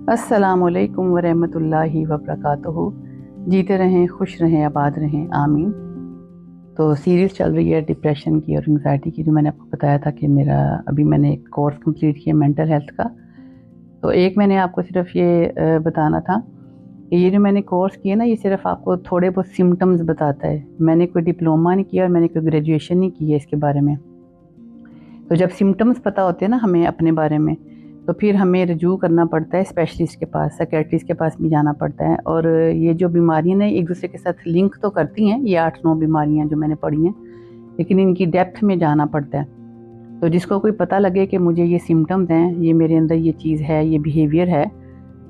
अस्सलामु अलैकुम वरहमतुल्लाहि वबरकातुहू। जीते रहें, खुश रहें, आबाद रहें, आमीन। तो सीरीज़ चल रही है डिप्रेशन की और एंग्जाइटी की, जो मैंने आपको बताया था कि अभी मैंने एक कोर्स कंप्लीट किया मेंटल हेल्थ का। तो एक मैंने आपको सिर्फ ये बताना था कि ये जो मैंने कोर्स किया ना, ये सिर्फ आपको थोड़े बहुत सिम्टम्स बताता है। मैंने कोई डिप्लोमा नहीं किया और मैंने कोई ग्रेजुएशन नहीं की है इसके बारे में। तो जब सिम्टम्स पता होते हैं ना हमें अपने बारे में, तो फिर हमें रजू करना पड़ता है स्पेशलिस्ट के पास, साइकेट्रिस्ट के पास भी जाना पड़ता है। और ये जो बीमारियां ना एक दूसरे के साथ लिंक तो करती हैं, ये 8-9 बीमारियां जो मैंने पढ़ी हैं, लेकिन इनकी डेप्थ में जाना पड़ता है। तो जिसको कोई पता लगे कि मुझे ये सिम्टम्स हैं, ये मेरे अंदर ये चीज़ है, ये बिहेवियर है,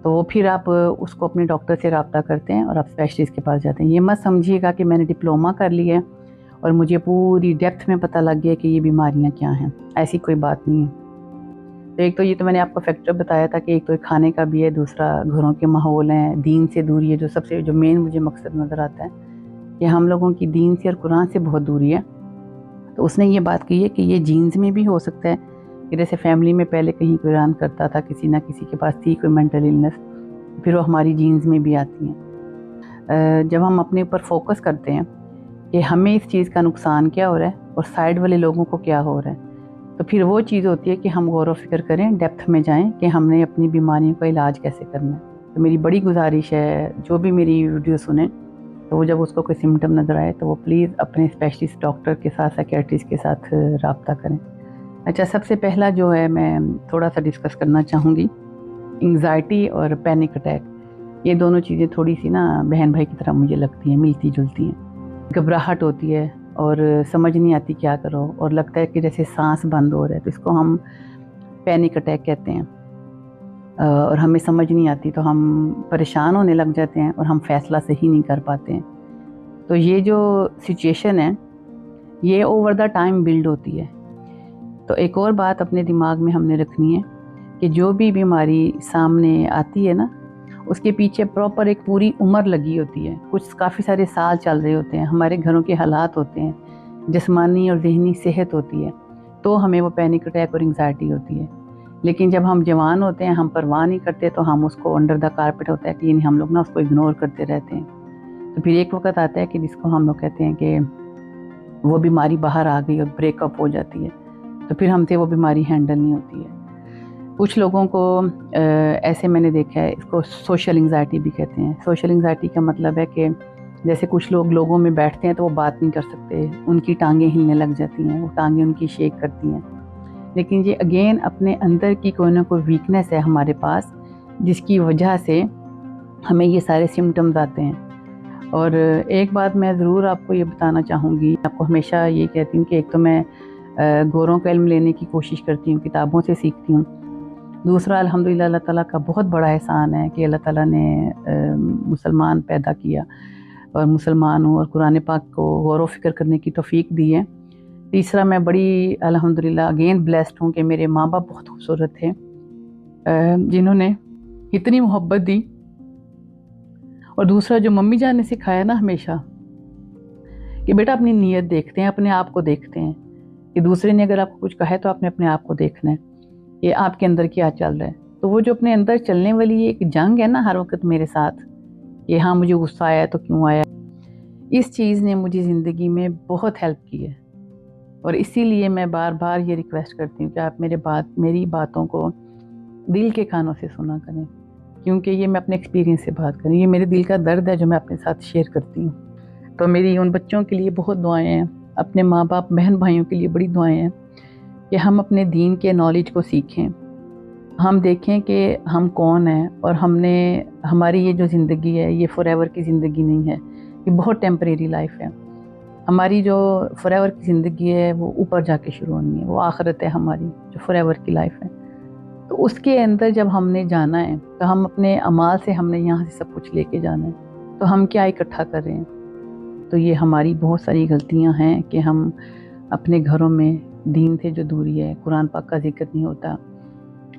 तो फिर आप उसको अपने डॉक्टर से रब्ता करते हैं और आप स्पेशलिस्ट के पास जाते हैं। ये मत समझिएगा कि मैंने डिप्लोमा कर लिया है और मुझे पूरी डेप्थ में पता लग गया कि ये बीमारियां क्या हैं। ऐसी कोई बात नहीं है। तो एक तो ये तो मैंने आपको फैक्टर बताया था कि एक तो खाने का भी है, दूसरा घरों के माहौल हैं, दीन से दूरी है, जो मेन मुझे मकसद नज़र आता है कि हम लोगों की दीन से और कुरान से बहुत दूरी है। तो उसने ये बात की है कि ये जीन्स में भी हो सकता है कि जैसे फैमिली में पहले कहीं कोई रन करता था, किसी ना किसी के पास थी कोई मेंटल इलनेस, फिर वो हमारी जीन्स में भी आती हैं। जब हम अपने ऊपर फोकस करते हैं कि हमें इस चीज़ का नुकसान क्या हो रहा है और साइड वाले लोगों को क्या हो रहा है, तो फिर वो चीज़ होती है कि हम गौर व फिक्र करें, डेप्थ में जाएं कि हमने अपनी बीमारियों का इलाज कैसे करना है। तो मेरी बड़ी गुजारिश है, जो भी मेरी वीडियो सुने, तो वो जब उसको कोई सिम्टम नज़र आए तो वो प्लीज़ अपने स्पेशलिस्ट डॉक्टर के साथ, साइकेट्रिस्ट के साथ रब्ता करें। अच्छा, सबसे पहला जो है मैं थोड़ा सा डिस्कस करना चाहूँगी, एंग्जाइटी और पैनिक अटैक। ये दोनों चीज़ें थोड़ी सी ना बहन भाई की तरह मुझे लगती हैं, मिलती जुलती हैं। घबराहट होती है और समझ नहीं आती क्या करो, और लगता है कि जैसे सांस बंद हो रहा है, तो इसको हम पैनिक अटैक कहते हैं। और हमें समझ नहीं आती तो हम परेशान होने लग जाते हैं और हम फैसला सही नहीं कर पाते हैं। तो ये जो सिचुएशन है, ये ओवर द टाइम बिल्ड होती है। तो एक और बात अपने दिमाग में हमने रखनी है कि जो भी बीमारी सामने आती है ना, उसके पीछे प्रॉपर एक पूरी उम्र लगी होती है, कुछ काफ़ी सारे साल चल रहे होते हैं, हमारे घरों के हालात होते हैं, जिस्मानी और ज़हनी सेहत होती है, तो हमें वो पैनिक अटैक और एंग्जाइटी होती है। लेकिन जब हम जवान होते हैं, हम परवाह नहीं करते, तो हम उसको अंडर द कारपेट होता है कि हम लोग ना उसको इग्नोर करते रहते हैं। तो फिर एक वक्त आता है कि जिसको हम लोग कहते हैं कि वो बीमारी बाहर आ गई और ब्रेकअप हो जाती है, तो फिर हमसे वो बीमारी हैंडल नहीं होती है। कुछ लोगों को ऐसे मैंने देखा है, इसको सोशल एंग्जाइटी भी कहते हैं। सोशल एंग्जाइटी का मतलब है कि जैसे कुछ लोग लोगों में बैठते हैं तो वो बात नहीं कर सकते, उनकी टांगें हिलने लग जाती हैं, वो टांगें उनकी शेक करती हैं। लेकिन ये अगेन अपने अंदर की कोई ना कोई वीकनेस है हमारे पास, जिसकी वजह से हमें ये सारे सिम्टम्स आते हैं। और एक बात मैं ज़रूर आपको ये बताना चाहूँगी, आपको हमेशा ये कहती हूँ कि एक तो मैं गोरों का इल्म लेने की कोशिश करती हूँ, किताबों से सीखती हूँ। दूसरा, अल्हम्दुलिल्लाह अल्लाह ताला का बहुत बड़ा एहसान है कि अल्लाह ताला ने मुसलमान पैदा किया और मुसलमान हूँ और कुरान पाक को गौर व फ़िक्र करने की तौफ़ीक दी है। तीसरा, मैं बड़ी अल्हम्दुलिल्लाह अगेन ब्लेस्ड हूँ कि मेरे माँ बाप बहुत खूबसूरत थे, जिन्होंने इतनी मोहब्बत दी। और दूसरा, जो मम्मी जान ने सिखाया ना हमेशा कि बेटा अपनी नीयत देखते हैं, अपने आप को देखते हैं, कि दूसरे ने अगर आपको कुछ कहा है तो आपने अपने आप को देखना है, ये आपके अंदर क्या चल रहा है। तो वो जो अपने अंदर चलने वाली एक जंग है ना हर वक्त मेरे साथ, कि हाँ मुझे गुस्सा आया तो क्यों आया, इस चीज़ ने मुझे ज़िंदगी में बहुत हेल्प की है। और इसीलिए मैं बार बार ये रिक्वेस्ट करती हूँ कि आप मेरी बातों को दिल के कानों से सुना करें, क्योंकि ये मैं अपने एक्सपीरियंस से बात करूँ, ये मेरे दिल का दर्द है जो मैं अपने साथ शेयर करती हूँ। तो मेरी उन बच्चों के लिए बहुत दुआएं हैं, अपने माँ बाप बहन भाइयों के लिए बड़ी दुआएं हैं कि हम अपने दीन के नॉलेज को सीखें, हम देखें कि हम कौन हैं और हमारी ये जो ज़िंदगी है ये फॉरएवर की ज़िंदगी नहीं है, ये बहुत टेम्परेरी लाइफ है। हमारी जो फॉरएवर की ज़िंदगी है वो ऊपर जाके शुरू होनी है, वो आखिरत है हमारी जो फॉरएवर की लाइफ है। तो उसके अंदर जब हमने जाना है तो हम अपने अमाल से हमने यहाँ से सब कुछ लेके जाना है, तो हम क्या इकट्ठा कर रहे हैं। तो ये हमारी बहुत सारी गलतियाँ हैं कि हम अपने घरों में दीन से जो दूरी है, कुरान पाक का जिक्र नहीं होता।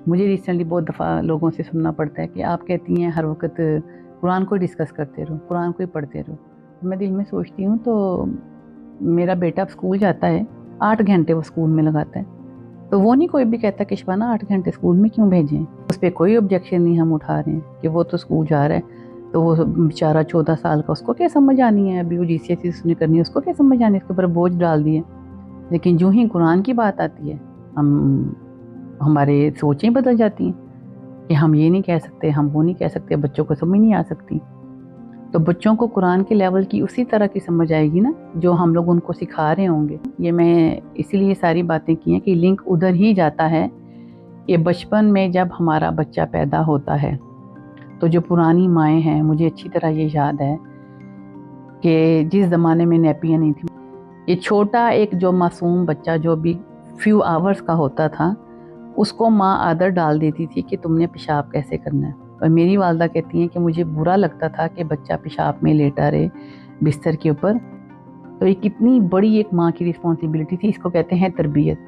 मुझे रिसेंटली बहुत दफ़ा लोगों से सुनना पड़ता है कि आप कहती हैं हर वक्त कुरान को डिस्कस करते रहो, कुरान को ही पढ़ते रहो। तो मैं दिल में सोचती हूँ, तो मेरा बेटा स्कूल जाता है, 8 घंटे वो स्कूल में लगाता है, تو وہ نہیں کوئی بھی کہتا کہ شبانہ 8 گھنٹے اسکول میں کیوں بھیجیں، اس پہ کوئی آبجیکشن نہیں ہم اٹھا رہے ہیں کہ وہ تو اسکول جا رہا ہے تو وہ بیچارہ 14 سال کا، اس کو کیا سمجھ آنی ہے، ابھی وہ GCSE اس نے کرنی ہے، اس کو کیا سمجھ آنی ہے، اس کے اوپر بوجھ ڈال دیے۔ لیکن جو ہی قرآن کی بات آتی ہے ہمارے سوچیں بدل جاتی ہیں کہ ہم یہ نہیں کہہ سکتے، ہم وہ نہیں کہہ سکتے، بچوں کو سمجھ نہیں آ سکتی۔ تو بچوں کو قرآن کے لیول کی اسی طرح کی سمجھ آئے گی نا جو ہم لوگ ان کو سکھا رہے ہوں گے۔ یہ میں اسی لیے ساری باتیں کی ہیں کہ لنک ادھر ہی جاتا ہے کہ بچپن میں جب ہمارا بچہ پیدا ہوتا ہے تو جو پرانی مائیں ہیں، مجھے اچھی طرح یہ یاد ہے کہ جس زمانے میں نیپیاں نہیں تھیں، یہ چھوٹا ایک جو معصوم بچہ جو بھی فیو آورز کا ہوتا تھا، اس کو ماں عادت ڈال دیتی تھی کہ تم نے پیشاب کیسے کرنا ہے۔ اور میری والدہ کہتی ہیں کہ مجھے برا لگتا تھا کہ بچہ پیشاب میں لیٹا رہے بستر کے اوپر۔ تو یہ کتنی بڑی ایک ماں کی رسپانسبلٹی تھی، اس کو کہتے ہیں تربیت۔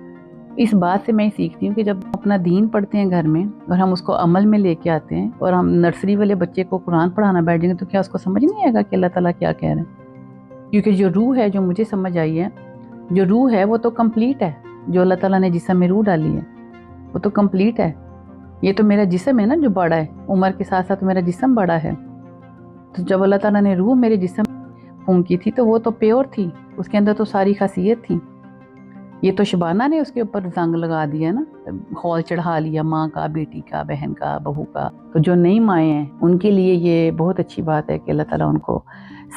اس بات سے میں سیکھتی ہوں کہ جب اپنا دین پڑھتے ہیں گھر میں اور ہم اس کو عمل میں لے کے آتے ہیں، اور ہم نرسری والے بچے کو قرآن پڑھانا بیٹھ جائیں گے تو کیا اس کو سمجھ نہیں آئے گا کہ اللہ تعالیٰ کیا کہہ رہے ہیں؟ کیونکہ جو روح ہے، جو مجھے سمجھ آئی ہے، جو روح ہے وہ تو کمپلیٹ ہے، جو اللہ تعالیٰ نے جسم میں روح ڈالی ہے وہ تو کمپلیٹ ہے۔ یہ تو میرا جسم ہے نا جو بڑا ہے، عمر کے ساتھ ساتھ میرا جسم بڑا ہے۔ تو جب اللہ تعالیٰ نے روح میرے جسم پھونکی تھی تو وہ تو پیور تھی، اس کے اندر تو ساری خاصیت تھی۔ یہ تو شبانہ نے اس کے اوپر زنگ لگا دیا نا، خول چڑھا لیا ماں کا، بیٹی کا، بہن کا، بہو کا۔ تو جو نئی مائیں ہیں ان کے لیے یہ بہت اچھی بات ہے کہ اللہ تعالیٰ ان کو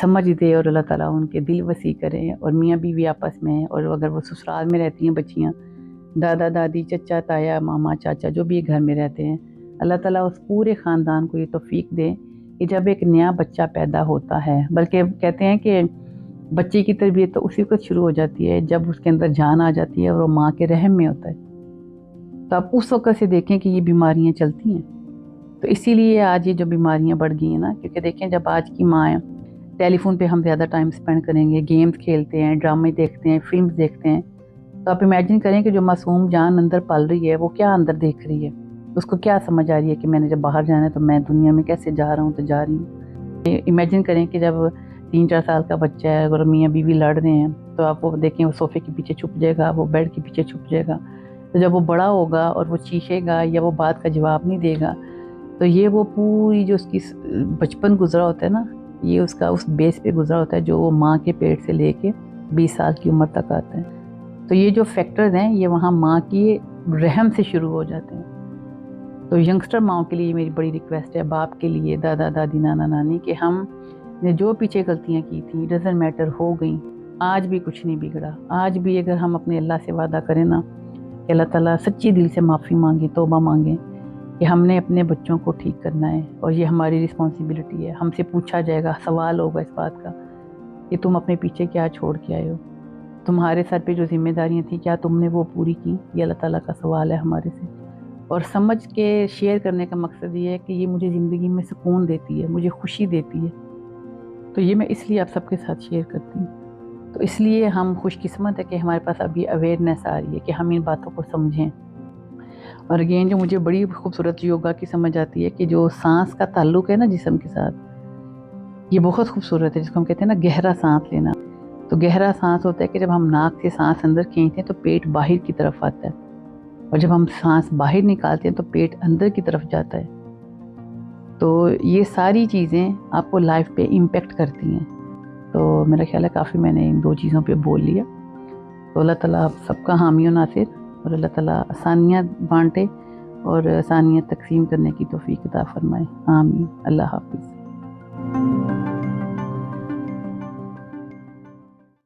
سمجھ دے اور اللہ تعالیٰ ان کے دل وسیع کرے، اور میاں بیوی آپس میں، اور اگر وہ سسرال میں رہتی ہیں بچیاں، دادا دادی، چچا تایا، ماما چاچا جو بھی گھر میں رہتے ہیں، اللہ تعالیٰ اس پورے خاندان کو یہ توفیق دے کہ جب ایک نیا بچہ پیدا ہوتا ہے، بلکہ کہتے ہیں کہ بچے کی تربیت تو اسی وقت شروع ہو جاتی ہے جب اس کے اندر جان آ جاتی ہے اور وہ ماں کے رحم میں ہوتا ہے۔ تو آپ اس وقت سے دیکھیں کہ یہ بیماریاں چلتی ہیں۔ تو اسی لیے آج یہ جو بیماریاں بڑھ گئی ہیں نا، کیونکہ دیکھیں جب آج کی ماں ٹیلی فون پہ ہم زیادہ ٹائم سپینڈ کریں گے، گیمز کھیلتے ہیں، ڈرامے دیکھتے ہیں، فلمز دیکھتے ہیں، تو آپ امیجن کریں کہ جو معصوم جان اندر پل رہی ہے وہ کیا اندر دیکھ رہی ہے، اس کو کیا سمجھ آ رہی ہے کہ میں نے جب باہر جانا ہے تو میں دنیا میں کیسے جا رہا ہوں تو جا رہی ہوں۔ امیجن کریں کہ جب 3-4 سال کا بچہ ہے، اگر میاں بیوی لڑ رہے ہیں تو آپ وہ دیکھیں وہ صوفے کے پیچھے چھپ جائے گا، وہ بیڈ کے پیچھے چھپ جائے گا۔ تو جب وہ بڑا ہوگا اور وہ چیخے گا یا وہ بات کا جواب نہیں دے گا، تو یہ وہ پوری جو اس کی بچپن گزرا ہوتا ہے نا، یہ اس کا اس بیس پہ گزرا ہوتا ہے جو وہ ماں کے پیٹ سے لے کے 20 سال کی عمر تک آتا ہے۔ تو یہ جو فیکٹرز ہیں یہ وہاں ماں کی رحم سے شروع ہو جاتے ہیں۔ تو ینگسٹر ماؤں کے لیے میری بڑی ریکویسٹ ہے، باپ کے لیے، دادا دادی، نانا نانی، کہ ہم نے جو پیچھے غلطیاں کی تھیں ڈزنٹ میٹر، ہو گئیں، آج بھی کچھ نہیں بگڑا۔ آج بھی اگر ہم اپنے اللہ سے وعدہ کریں نا کہ اللہ تعالیٰ سچی دل سے معافی مانگیں، توبہ مانگیں کہ ہم نے اپنے بچوں کو ٹھیک کرنا ہے اور یہ ہماری رسپانسبلٹی ہے، ہم سے پوچھا جائے گا، سوال ہوگا اس بات کا کہ تم اپنے پیچھے کیا چھوڑ کے آئے ہو، تمہارے سر پہ جو ذمہ داریاں تھیں کیا تم نے وہ پوری کی؟ یہ اللہ تعالیٰ کا سوال ہے ہمارے سے۔ اور سمجھ کے شیئر کرنے کا مقصد یہ ہے کہ یہ مجھے زندگی میں سکون دیتی ہے، مجھے خوشی دیتی ہے، تو یہ میں اس لیے آپ سب کے ساتھ شیئر کرتی ہوں۔ تو اس لیے ہم خوش قسمت ہے کہ ہمارے پاس ابھی اویئرنیس آ رہی ہے کہ ہم ان باتوں کو سمجھیں۔ اور اگین جو مجھے بڑی خوبصورت یوگا کی سمجھ آتی ہے کہ جو سانس کا تعلق ہے نا جسم کے ساتھ، یہ بہت خوبصورت ہے، جس کو ہم کہتے ہیں نا گہرا سانس لینا۔ تو گہرا سانس ہوتا ہے کہ جب ہم ناک سے سانس اندر کھینچتے ہیں تو پیٹ باہر کی طرف آتا ہے، اور جب ہم سانس باہر نکالتے ہیں تو پیٹ اندر کی طرف جاتا ہے۔ تو یہ ساری چیزیں آپ کو لائف پہ امپیکٹ کرتی ہیں۔ تو میرا خیال ہے کافی میں نے ان 2 چیزوں پہ بول لیا۔ تو اللہ تعالیٰ آپ سب کا حامی و ناصر، اور اللہ تعالیٰ آسانیاں بانٹے اور آسانیاں تقسیم کرنے کی توفیق عطا فرمائے۔ آمین۔ اللہ حافظ۔